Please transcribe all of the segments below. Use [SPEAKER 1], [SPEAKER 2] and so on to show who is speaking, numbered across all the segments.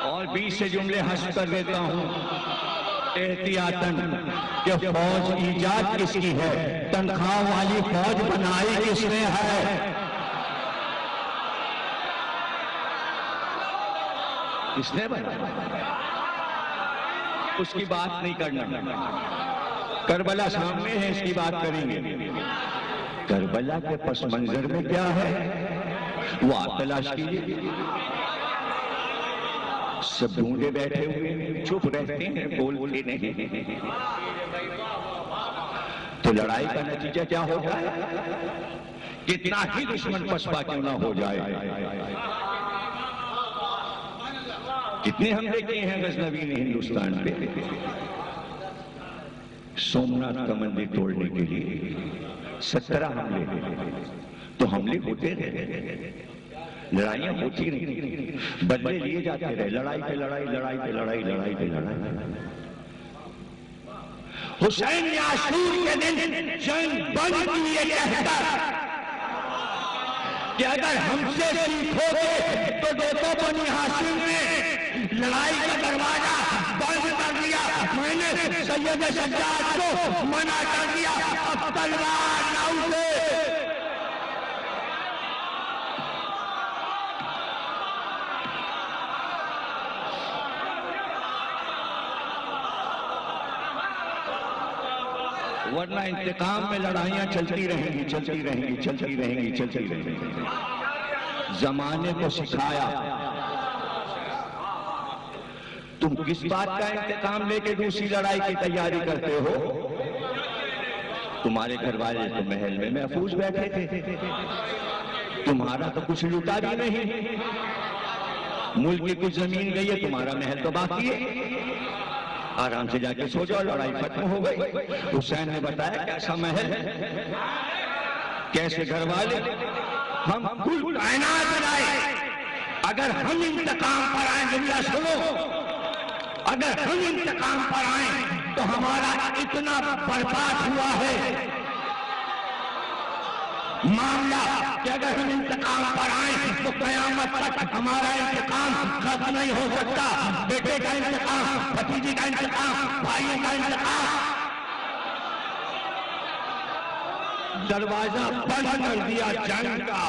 [SPEAKER 1] اور 20 سے جملے حذف کر دیتا ہوں احتیاطاً کہ فوج ایجاد کس کی ہے، تنخواہ والی فوج بنائی کس نے ہے؟ کس نے بنایا؟ اس کی بات نہیں کرنا، کربلا سامنے ہے، اس کی بات کریں گے۔ کربلا کے پس منظر میں کیا ہے وہ آپ تلاش کیجیے۔ سب ڈھونڈے بیٹھے ہوئے چپ رہتے ہیں، بولتے نہیں۔ تو لڑائی کا نتیجہ کیا ہوتا ہے؟ کتنا ہی دشمن پسپا کیوں نہ ہو جائے۔ کتنے حملے کیے ہیں غزنوی نے ہندوستان پہ؟ سومناتھ کا مندر توڑنے کے لیے 17 حملے، تو حملے ہوتے رہے، لڑائیاں ہوتی رہی، بدلے لیے جاتے رہے، لڑائی پہ لڑائی، لڑائی پہ لڑائی، لڑائی پہ لڑائی۔ حسین نے عاشور کے دن جنگ بند کیے کہتا کہ اگر ہم سے سیکھو گے تو دیکھو بنی ہاشم نے لڑائی کا دروازہ بند کر دیا، میں نے سید سجاد کو منع کر دیا، اب تلوار نہ اٹھے۔ ورنہ انتقام میں لڑائیاں چلتی رہیں گی، چلتی رہیں گی، چلتی رہیں گی، چلتی رہیں گی۔ زمانے کو سکھایا تم کس بات کا انتقام لے کے دوسری لڑائی کی تیاری کرتے ہو؟ تمہارے گھر والے تو محل میں محفوظ بیٹھے تھے، تمہارا تو کچھ لوٹا بھی نہیں، ملک کی کچھ زمین گئی ہے، تمہارا محل تو باقی ہے، آرام سے جا کے سو جاؤ، لڑائی ختم ہو گئی۔ حسین نے بتایا کیسا محل، کیسے گھر والے، ہم کل کائنات لائے، اگر ہم انتقام پر آئیں، جملہ سنو، اگر ہم انتقام پر آئیں تو ہمارا اتنا برباد ہوا ہے معاملہ کہ اگر ہم انتقام پر آئیں تو قیامت تک ہمارا انتقام ختم نہیں ہو سکتا۔ بیٹے کا انتقام، بھتیجے کا انتقام، بھائیوں کا انتقام، دروازہ بند کر دیا جنگ کا۔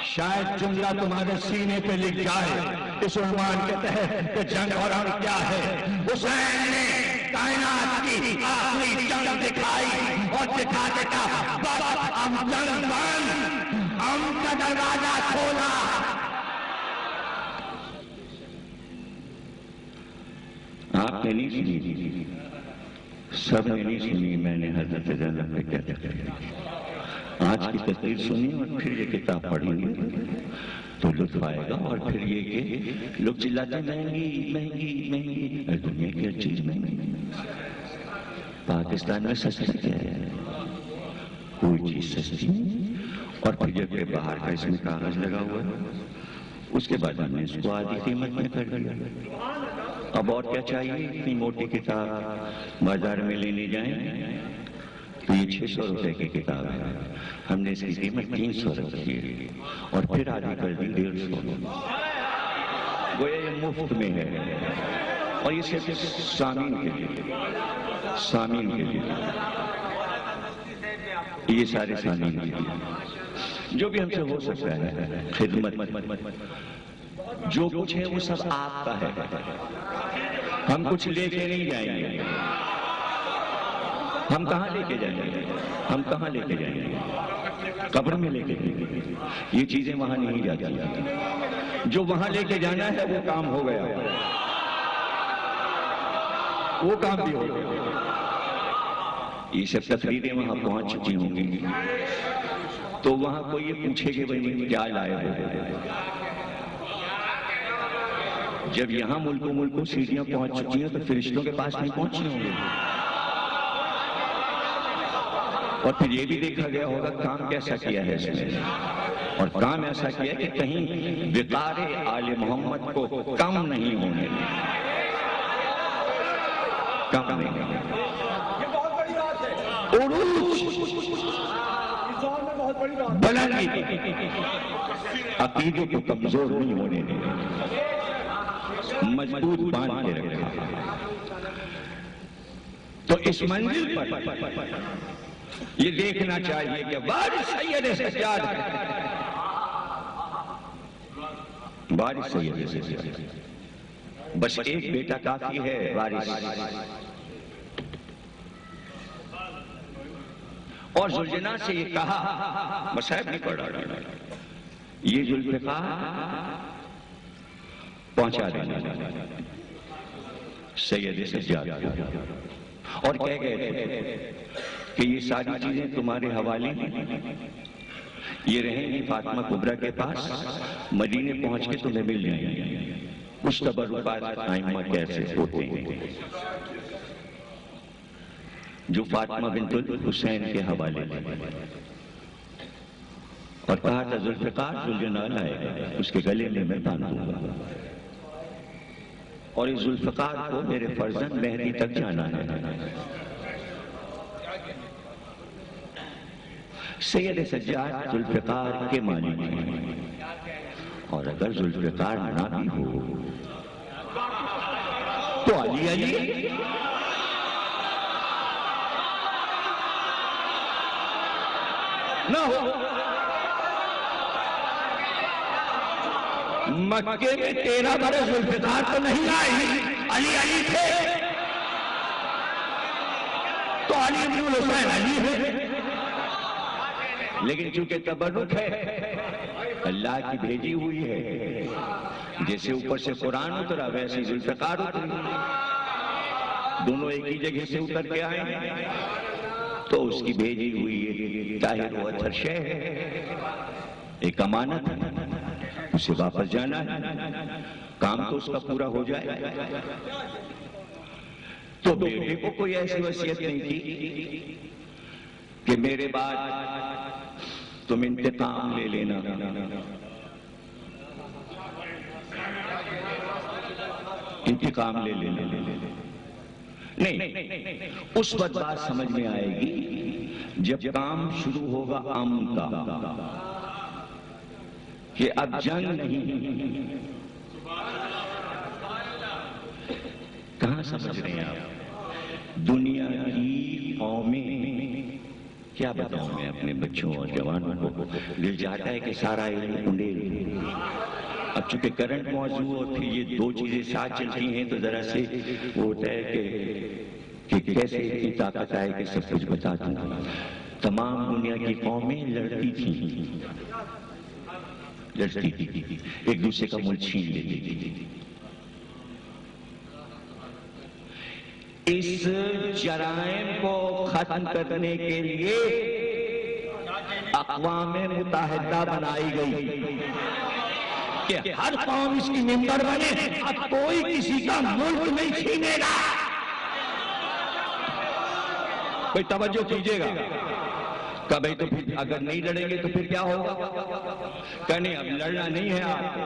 [SPEAKER 1] شاید جملہ تمہارے سینے پہ لکھ جائے اس عنوان کے تحت کہ جنگ اور ہم کیا ہے۔ حسین نے کائنات کی آخری جنگ دکھائی اور دکھاتے کہا بس ہم جنگ بند، ہم کا دروازہ کھولا۔ آپ نے نہیں سنی، سب نے نہیں سنی، میں نے حضرت زینب پہ کیا کہا۔ آج کی تقریر سنی اور پھر یہ کتاب پڑھیں گے تو لطف آئے گا، اور پھر یہ کہ لوگ چلاتے مہنگی مہنگی مہنگی، دنیا کی ہر چیز مہنگی، پاکستان میں سستا کیا ہے؟ کوئی چیز سستی نہیں۔ اور پھر جب کہ باہر کا اس میں کاغذ لگا ہوا ہے، اس کے بعد ہم نے اس کو آدھی قیمت میں کر دیا۔ اب اور کیا چاہیے؟ اتنی موٹی کتاب بازار میں لینے جائیں تو یہ 600 روپے کی کتاب ہے، ہم نے اس کی قیمت 300 رکھی ہے اور پھر آدھی کر دی 150۔ گویا یہ مفت میں ہے، اور یہ صرف سامعین کے لیے، سامعین کے لیے، یہ سارے سامعین کے لیے جو بھی ہم سے ہو سکتا ہے خدمت، جو کچھ ہے وہ سب آپ کا ہے، ہم کچھ لے کے نہیں جائیں گے۔ ہم کہاں لے کے جائیں گے؟ ہم کہاں لے کے جائیں گے؟ قبر میں لے کے جائیں گے۔ یہ چیزیں وہاں نہیں جاتی، جو وہاں لے کے جانا ہے وہ کام ہو گیا، وہ کام بھی ہو گیا۔ یہ سب تقریریں وہاں پہنچ چکی ہوں گی تو وہاں کوئی یہ پوچھے کہ بھائی کیا لائے ہو۔ جب یہاں ملکوں سیڑھیاں پہنچ چکی ہیں تو فرشتوں کے پاس نہیں پہنچے ہوں گے، اور پھر یہ بھی دیکھا گیا ہوگا کام کیسا کیا ہے اس نے، اور کام ایسا کیا کہ کہیں وقار آل محمد کو کم نہیں ہونے، کم نہیں ہونے، عروج بلند کی، عقیدے کو کمزور نہیں ہونے دیا، مضبوط باندھ کے رکھا۔ تو اس منزل پر یہ دیکھنا چاہیے کہ وارث سید سجاد ہے، وارث سید سجاد، بس ایک بیٹا کافی ہے وارث۔ اور ذوالجناح سے یہ کہا، مصائب نہیں پڑھا، یہ ذوالفقار پہنچا دینا سید سجاد، اور کہہ گئے تھے کہ یہ ساری چیزیں تمہارے حوالے ہیں، یہ رہیں گی فاطمہ کبریٰ کے پاس، مدینے پہنچ کے تمہیں مل جائیں گے۔ کچھ تبرکات ائمہ کیسے ہوتے ہیں جو فاطمہ بنت الحسین کے حوالے ہیں، اور کہا تھا ذوالفقار ذوالجلال لائے گا، اس کے گلے میں میں باندھوں گا، اور اس ذوالفقار کو میرے فرزند مہدی تک جانا ہے۔ سید سجاد ذوالفقار کے مالک ہیں، اور اگر ذوالفقار نہ بھی ہو تو علی نہ ہو۔ مکے میں 13 برس ذوالفقار تو نہیں آئی، علی تھے، تو علی بن الحسین علی ہے، لیکن چونکہ تبرک ہے، اللہ کی بھیجی ہوئی ہے، جیسے اوپر سے قرآن اترا ویسے ذوالفقار اتری، دونوں ایک ہی جگہ سے اتر کے آئے، تو اس کی بھیجی ہوئی ہے، طاہر و اطہر شے ہے، ایک امانت ہے، اسے واپس جانا ہے، کام تو اس کا پورا ہو جائے۔ تو بیٹے کو کوئی ایسی وصیت نہیں کی کہ میرے بعد تم انتقام لے لینا، انتقام لے لینا، نہیں، اس وقت بات سمجھ میں آئے گی جب کام شروع ہوگا امن کا، کہ اب جنگ نہیں۔ کہاں سمجھ رہے ہیں آپ؟ دنیا کی قومیں، کیا بتاؤں میں اپنے بچوں اور جوانوں کو، دل چاہتا ہے کہ سارا علم انڈیل، اب چونکہ کرنٹ موضوع اور پھر یہ دو چیزیں ساتھ چلتی ہیں تو ذرا سے وہ ہوتا ہے کہ کیسے اتنی طاقت آئے کہ سب کچھ بتا دوں۔ تمام دنیا کی قومیں لڑتی تھیں، ایک دوسرے کا ملک چھین لیتی تھی۔ اس جرائم کو ختم کرنے کے لیے اقوام متحدہ بنائی گئی کہ ہر قوم اس کی ممبر بنے، اب کوئی کسی کا ملک نہیں چھینے گا۔ کوئی توجہ کیجئے گا، کہ بھئی تو پھر اگر نہیں لڑیں گے تو پھر کیا ہوگا؟ کہنے اب لڑنا نہیں ہے آپ کو،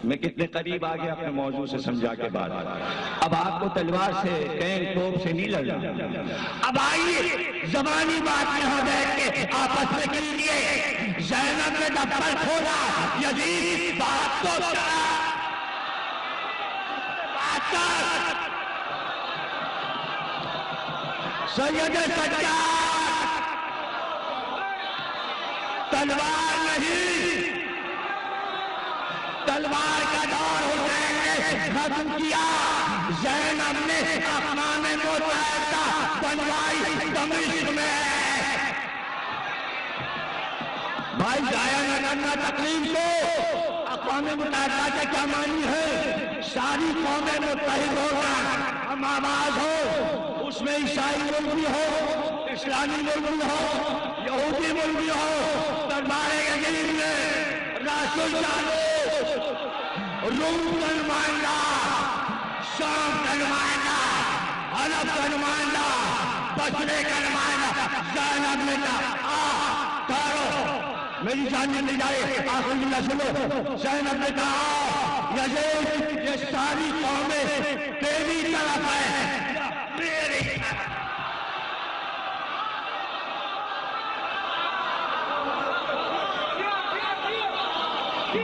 [SPEAKER 1] میں کتنے قریب آگے اپنے موضوع سے سمجھا کے بعد، اب آپ کو تلوار سے ٹینک توپ سے نہیں لڑنا، اب آئیے زبانی بات یہاں بیٹھ کے آپس میں کیجئے۔ زینب نے دفتر کھولا، یزید بات تو کرا، بات کر، سید سجاد تلوار نہیں، تلوار کا دور حسین نے ختم کیا۔ زینب نے اقوام متحدہ بنوائی دمشق میں۔ بھائی ضائع نہ کرنا تقریب کو، اقوام متحدہ کا کیا معنی ہے؟ ساری قومیں متحد ہو کر ہم آواز ہو، اس میں عیسائی ملک بھی ہو، اسلامی ملک بھی ہو، یہودی ملک بھی ہو، دربار عظیم میں رسول جالو، روم کا نمائندہ، شام کا نمائندہ، حلب کا نمائندہ، بصرے کا نمائندہ، زینب نے کہا ٹھہرو، میری جان میں نہیں جائے، آخر اللہ سنو، زینب نے کہا یزید یہ ساری قومیں تیری طرف ہے، میری